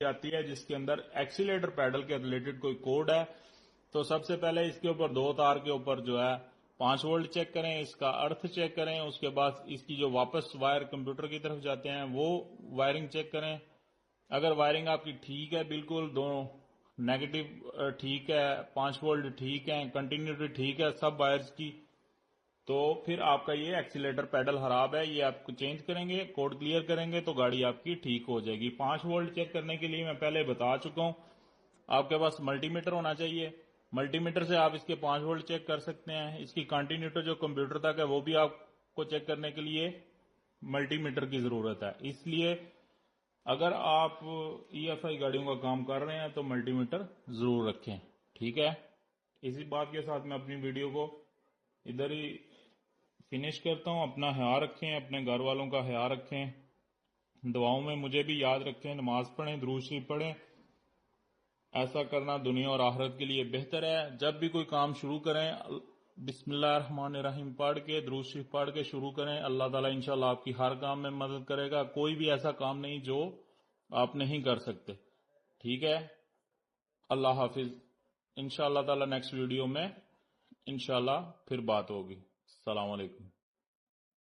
आती है जिसके अंदर एक्सीलेटर पैडल के रिलेटेड कोई कोड है। तो सबसे पहले इसके ऊपर 2 तार के ऊपर जो है 5 वोल्ट चेक करें, इसका अर्थ चेक करें, उसके बाद इसकी जो वापस वायर कंप्यूटर की तरफ जाते हैं वो वायरिंग चेक करें। अगर वायरिंग आपकी ठीक है, बिल्कुल दोनों नेगेटिव ठीक है, 5 वोल्ट ठीक है, कंटिन्यूटी ठीक है सब वायर्स की, तो फिर आपका ये एक्सीलेटर पैडल खराब है, ये आपको चेंज करेंगे, कोड क्लियर करेंगे तो गाड़ी आपकी ठीक हो जाएगी। 5 वोल्ट चेक करने के लिए मैं पहले बता चुका हूं, आपके पास मल्टीमीटर होना चाहिए। मल्टीमीटर से आप इसके 5 वोल्ट चेक कर सकते हैं। इसकी कंटिन्यूटी जो कंप्यूटर तक है वो भी आपको चेक करने के लिए मल्टीमीटर की जरूरत है। इसलिए अगर आप EFI गाड़ियों का काम कर रहे हैं तो मल्टीमीटर जरूर रखें, ठीक है। इसी बात के साथ मैं अपनी वीडियो को इधर ही फिनिश करता हूं। अपना ख्याल रखें, अपने घर वालों का ख्याल रखें, दुआओं में मुझे भी याद रखें, नमाज पढ़ें, दुरूद शरीफ पढ़ें। ऐसा करना दुनिया और आखिरत के लिए बेहतर है। जब भी कोई काम शुरू करें बिस्मिल्लाहिर्रहमानिर्रहीम पढ़ के, दुरूद शरीफ पढ़ के शुरू करें। अल्लाह ताला इंशाल्लाह आपकी हर काम में मदद करेगा। कोई भी ऐसा काम नहीं जो आप नहीं कर सकते, ठीक है। अल्लाह हाफिज। इंशाल्लाह ताला नेक्स्ट वीडियो में इंशाल्लाह फिर बात होगी। अस्सलाम वालेकुम।